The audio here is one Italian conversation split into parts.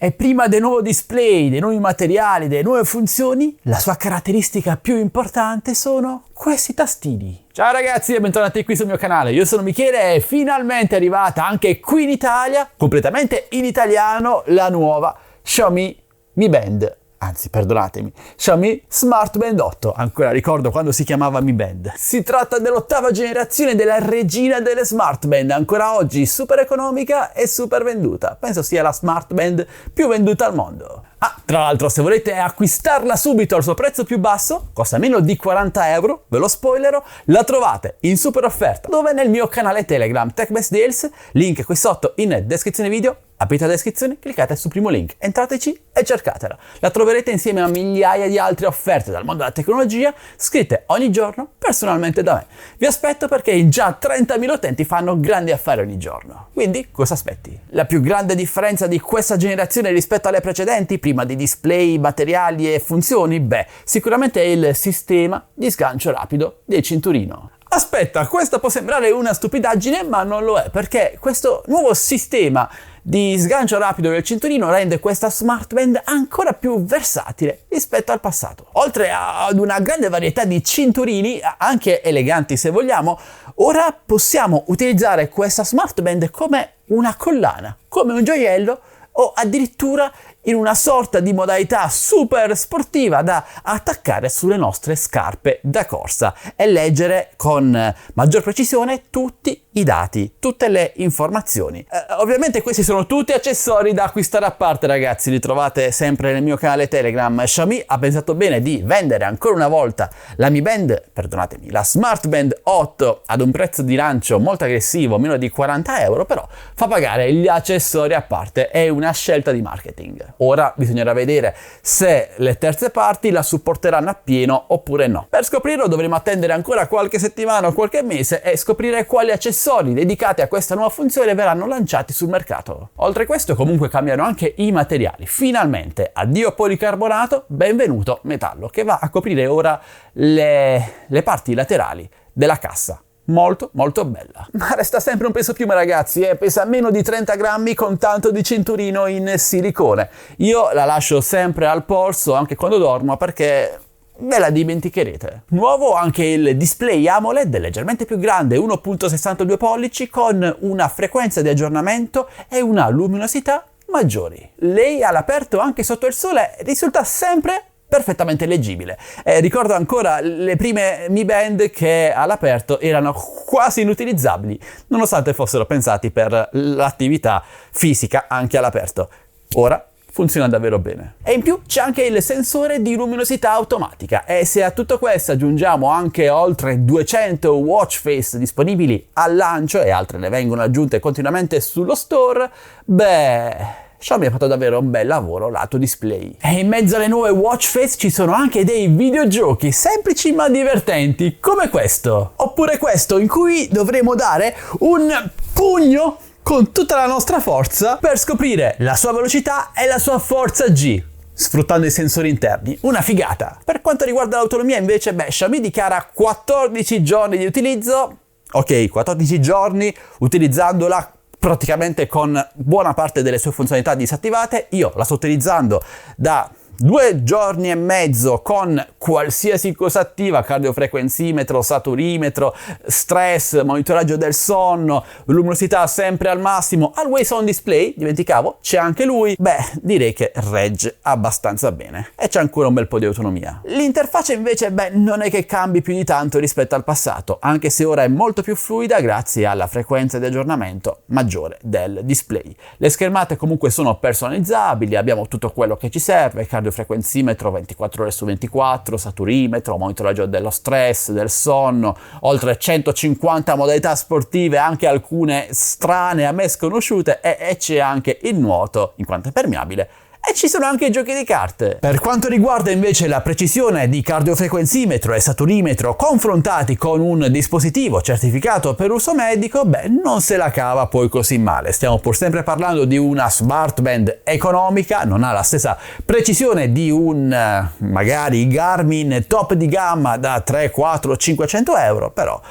E prima del nuovo display, dei nuovi materiali, delle nuove funzioni, la sua caratteristica più importante sono questi tastini. Ciao ragazzi e bentornati qui sul mio canale, io sono Michele e finalmente è arrivata anche qui in Italia, completamente in italiano, la nuova Xiaomi Mi Band. Anzi, perdonatemi, Xiaomi Smart Band 8, ancora ricordo quando si chiamava Mi Band. Si tratta dell'8ª generazione della regina delle Smart Band, ancora oggi super economica e super venduta. Penso sia la Smart Band più venduta al mondo. Tra l'altro, se volete acquistarla subito al suo prezzo più basso, costa meno di 40 euro, ve lo spoilero, la trovate in super offerta, dove nel mio canale Telegram TechBest Deals, link qui sotto in descrizione video. Aprite la descrizione, cliccate sul primo link, entrateci e cercatela. La troverete insieme a migliaia di altre offerte dal mondo della tecnologia, scritte ogni giorno personalmente da me. Vi aspetto perché in già 30.000 utenti fanno grandi affari ogni giorno. Quindi, cosa aspetti? La più grande differenza di questa generazione rispetto alle precedenti, prima di display, materiali e funzioni? Beh, sicuramente è il sistema di sgancio rapido del cinturino. Aspetta, questa può sembrare una stupidaggine, ma non lo è, perché questo nuovo sistema di sgancio rapido del cinturino rende questa Smart Band ancora più versatile rispetto al passato. Oltre ad una grande varietà di cinturini, anche eleganti se vogliamo, ora possiamo utilizzare questa Smart Band come una collana, come un gioiello o addirittura in una sorta di modalità super sportiva da attaccare sulle nostre scarpe da corsa e leggere con maggior precisione tutti i dati, tutte le informazioni. Ovviamente questi sono tutti accessori da acquistare a parte, ragazzi, li trovate sempre nel mio canale Telegram. Xiaomi ha pensato bene di vendere ancora una volta la Mi Band, perdonatemi, la Smart Band 8 ad un prezzo di lancio molto aggressivo, meno di 40 euro, però fa pagare gli accessori a parte, è una scelta di marketing. Ora bisognerà vedere se le terze parti la supporteranno appieno oppure no. Per scoprirlo dovremo attendere ancora qualche settimana o qualche mese e scoprire quali accessori dedicati a questa nuova funzione verranno lanciati sul mercato. Oltre a questo comunque cambiano anche i materiali. Finalmente, addio policarbonato, benvenuto metallo, che va a coprire ora le parti laterali della cassa. Molto bella, ma resta sempre un peso piume, ragazzi, pesa meno di 30 grammi con tanto di cinturino in silicone. Io la lascio sempre al polso anche quando dormo perché ve la dimenticherete. Nuovo anche il display AMOLED leggermente più grande, 1.62 pollici con una frequenza di aggiornamento e una luminosità maggiori. Lei all'aperto anche sotto il sole risulta sempre perfettamente leggibile. Ricordo ancora le prime Mi Band che all'aperto erano quasi inutilizzabili, nonostante fossero pensati per l'attività fisica anche all'aperto. Ora funziona davvero bene. E in più c'è anche il sensore di luminosità automatica e se a tutto questo aggiungiamo anche oltre 200 watch face disponibili al lancio e altre ne vengono aggiunte continuamente sullo store, beh, Xiaomi ha fatto davvero un bel lavoro lato display. E in mezzo alle nuove watch face ci sono anche dei videogiochi semplici ma divertenti, come questo. Oppure questo, in cui dovremo dare un pugno con tutta la nostra forza per scoprire la sua velocità e la sua forza G, sfruttando i sensori interni. Una figata. Per quanto riguarda l'autonomia invece, beh, Xiaomi dichiara 14 giorni di utilizzo. Ok, 14 giorni utilizzandola praticamente con buona parte delle sue funzionalità disattivate. Io la sto utilizzando da 2 giorni e mezzo con qualsiasi cosa attiva, cardiofrequenzimetro, saturimetro, stress, monitoraggio del sonno, luminosità sempre al massimo, Always On Display, dimenticavo, c'è anche lui. Beh, direi che regge abbastanza bene e c'è ancora un bel po' di autonomia. L'interfaccia invece, beh, non è che cambi più di tanto rispetto al passato, anche se ora è molto più fluida grazie alla frequenza di aggiornamento maggiore del display. Le schermate comunque sono personalizzabili, abbiamo tutto quello che ci serve, cardiofrequenzimetro 24 ore su 24, saturimetro, monitoraggio dello stress, del sonno, oltre 150 modalità sportive, anche alcune strane a me sconosciute, e c'è anche il nuoto in quanto è permeabile. E ci sono anche i giochi di carte. Per quanto riguarda invece la precisione di cardiofrequenzimetro e saturimetro confrontati con un dispositivo certificato per uso medico, beh, non se la cava poi così male. Stiamo pur sempre parlando di una Smart Band economica, non ha la stessa precisione di un magari Garmin top di gamma da 3, 4, 500 euro, però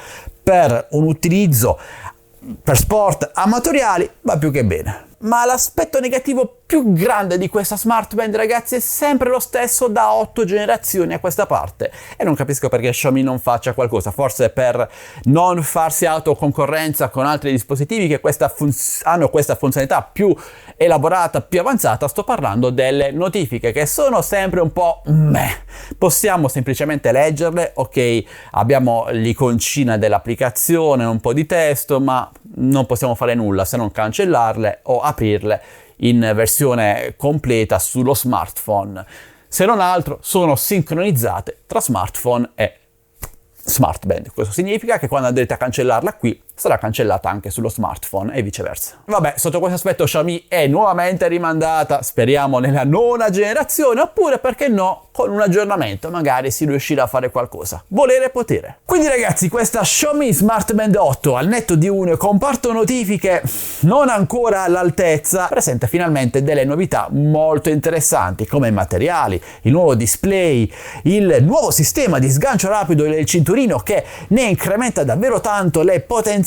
per un utilizzo per sport amatoriali va più che bene. Ma l'aspetto negativo più grande di questa smart band, ragazzi, è sempre lo stesso da 8 generazioni a questa parte, e non capisco perché Xiaomi non faccia qualcosa, forse per non farsi autoconcorrenza con altri dispositivi che hanno questa funzionalità più elaborata, più avanzata. Sto parlando delle notifiche, che sono sempre un po' meh. Possiamo semplicemente leggerle, ok, abbiamo l'iconcina dell'applicazione, un po' di testo, ma non possiamo fare nulla se non cancellarle o aprirle in versione completa sullo smartphone. Se non altro sono sincronizzate tra smartphone e smart band. Questo significa che quando andrete a cancellarla qui sarà cancellata anche sullo smartphone e viceversa. Vabbè, sotto questo aspetto Xiaomi è nuovamente rimandata, speriamo nella 9ª generazione, oppure perché no con un aggiornamento magari si riuscirà a fare qualcosa. Volere e potere. Quindi ragazzi, questa Xiaomi Smart Band 8, al netto di un comparto notifiche non ancora all'altezza, presenta finalmente delle novità molto interessanti, come i materiali, il nuovo display, il nuovo sistema di sgancio rapido del cinturino che ne incrementa davvero tanto le potenzialità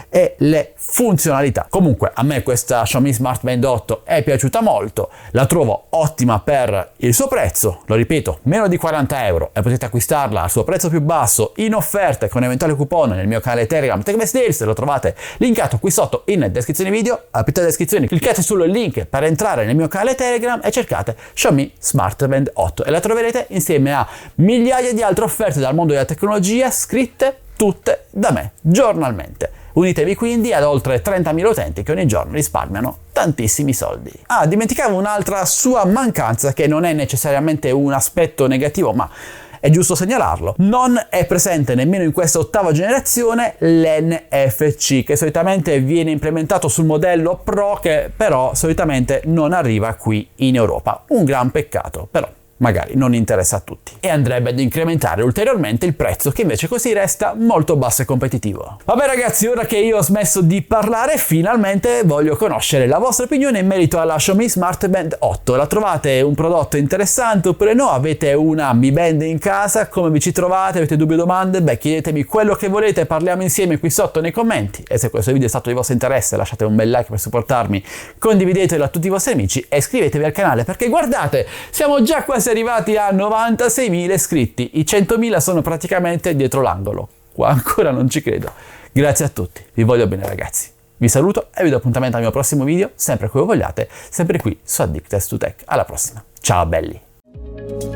e le funzionalità. Comunque a me questa Xiaomi Smart Band 8 è piaciuta molto, la trovo ottima per il suo prezzo, lo ripeto, meno di 40 euro, e potete acquistarla al suo prezzo più basso in offerta con eventuale coupon nel mio canale Telegram TechBest Deals, lo trovate linkato qui sotto in descrizione video. Aprite la descrizione, cliccate sul link per entrare nel mio canale Telegram e cercate Xiaomi Smart Band 8 e la troverete insieme a migliaia di altre offerte dal mondo della tecnologia scritte tutte da me giornalmente. Unitevi quindi ad oltre 30.000 utenti che ogni giorno risparmiano tantissimi soldi. Ah, dimenticavo un'altra sua mancanza, che non è necessariamente un aspetto negativo, ma è giusto segnalarlo. Non è presente nemmeno in questa 8ª generazione l'NFC, che solitamente viene implementato sul modello Pro, che però solitamente non arriva qui in Europa. Un gran peccato, però magari non interessa a tutti, e andrebbe ad incrementare ulteriormente il prezzo, che invece così resta molto basso e competitivo. Vabbè ragazzi, ora che io ho smesso di parlare, finalmente voglio conoscere la vostra opinione in merito alla Xiaomi Smart Band 8. La trovate un prodotto interessante oppure no? Avete una Mi Band in casa? Come vi ci trovate? Avete dubbi o domande? Beh, chiedetemi quello che volete, parliamo insieme qui sotto nei commenti, e se questo video è stato di vostro interesse lasciate un bel like per supportarmi, condividetelo a tutti i vostri amici e iscrivetevi al canale, perché guardate, siamo già quasi arrivati a 96.000 iscritti, i 100.000 sono praticamente dietro l'angolo, qua ancora non ci credo. Grazie a tutti, vi voglio bene ragazzi, vi saluto e vi do appuntamento al mio prossimo video, sempre come vogliate, sempre qui su Addicted to Tech. Alla prossima, ciao belli!